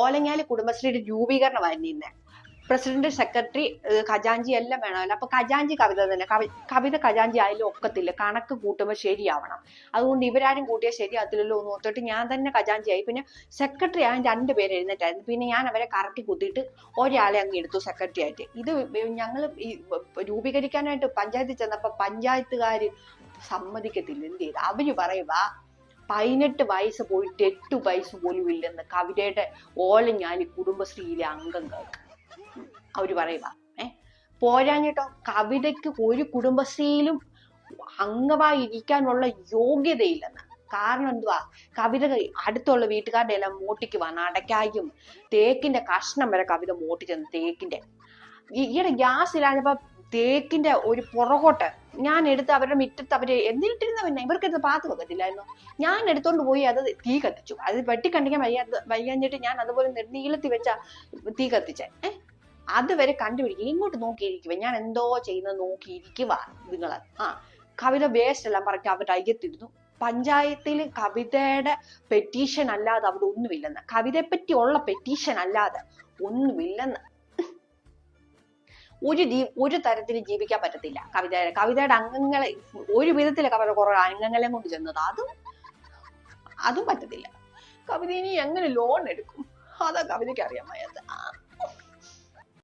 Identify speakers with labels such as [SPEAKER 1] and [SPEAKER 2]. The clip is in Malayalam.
[SPEAKER 1] ഓലങ്ങാല് കുടുംബശ്രീയുടെ രൂപീകരണമായിരുന്നു ഇന്ന്. പ്രസിഡന്റ്, സെക്രട്ടറി, ഖജാഞ്ചി എല്ലാം വേണമല്ലോ. അപ്പൊ ഖജാഞ്ചി കവിത തന്നെ. കവിത ഖജാഞ്ചി ആയാലും ഒക്കത്തില്ല, കണക്ക് കൂട്ടുമ്പോൾ ശരിയാവണം. അതുകൊണ്ട് ഇവരാരും കൂട്ടിയാൽ ശരിയാകത്തില്ലല്ലോ എന്ന് ഓർത്തിട്ട് ഞാൻ തന്നെ ഖജാഞ്ചി ആയി. പിന്നെ സെക്രട്ടറി ആകാൻ 2 പേര് എഴുന്നേറ്റായിരുന്നു. പിന്നെ ഞാൻ അവരെ കറക്കി കുത്തിയിട്ട് ഒരാളെ അങ്ങ് എടുത്തു സെക്രട്ടറി ആയിട്ട്. ഇത് ഞങ്ങൾ രൂപീകരിക്കാനായിട്ട് പഞ്ചായത്തിൽ ചെന്നപ്പോ പഞ്ചായത്തുകാര് സമ്മതിക്കത്തില്ല. എന്ത് ചെയ്ത് അവര് പറയുക 18 വയസ്സ് പോയിട്ട് 8 വയസ്സ് പോലും ഇല്ലെന്ന് കവിതയുടെ ഓലഞ്ഞാലി കുടുംബശ്രീയിലെ അംഗങ്ങൾക്ക് അവര് പറയുക. പോരാഞ്ഞിട്ടോ കവിതയ്ക്ക് ഒരു കുടുംബശ്രീയിലും അംഗമായി ഇരിക്കാനുള്ള യോഗ്യതയില്ലെന്ന്. കാരണം എന്തുവാ, കവിത അടുത്തുള്ള വീട്ടുകാരുടെ എല്ലാം മോട്ടിക്ക് വന്ന് അടയ്ക്കായും തേക്കിന്റെ കഷ്ണം വരെ കവിത മോട്ടിച്ചെന്ന്. തേക്കിന്റെ ഈയിടെ ഗ്യാസ് ഇല്ലാഞ്ഞപ്പോ തേക്കിന്റെ ഒരു പുറകോട്ട് ഞാൻ എടുത്ത് അവരുടെ മുറ്റത്ത് അവര് എന്തിനിട്ടിരുന്ന, പിന്നെ ഇവർക്കെടുത്ത് പാത്ത് വെക്കത്തില്ലായിരുന്നു. ഞാൻ എടുത്തോണ്ട് പോയി അത് തീ കത്തിച്ചു. അത് വെട്ടിക്കണ്ടിക്കാൻ വയ്യാഞ്ഞിട്ട് ഞാൻ അതുപോലെ നീളത്തി വെച്ച തീ കത്തിച്ചേ. അതുവരെ കണ്ടുപിടിക്കുക. ഇങ്ങോട്ട് നോക്കിയിരിക്കുക, ഞാൻ എന്തോ ചെയ്യുന്നത് നോക്കിയിരിക്കുക നിങ്ങള്. കവിത വേസ്റ്റ് എല്ലാം പറഞ്ഞ് അവരുടെ അയ്യത്തിരുന്നു. പഞ്ചായത്തിൽ കവിതയുടെ പെറ്റീഷൻ അല്ലാതെ അവിടെ ഒന്നുമില്ലെന്ന്, കവിതയെ പറ്റിയുള്ള പെറ്റീഷൻ അല്ലാതെ ഒന്നുമില്ലെന്ന്. ഒരു തരത്തിൽ ജീവിക്കാൻ പറ്റത്തില്ല. കവിതയുടെ അംഗങ്ങളെ ഒരു വിധത്തിലൊക്കെ അവരുടെ കുറെ അംഗങ്ങളെ കൊണ്ട് ചെന്നത്, അതും പറ്റത്തില്ല. കവിത ഇനി എങ്ങനെ ലോൺ എടുക്കും, അതാ കവിതയ്ക്ക് അറിയാൻ വയ്യാത്ത.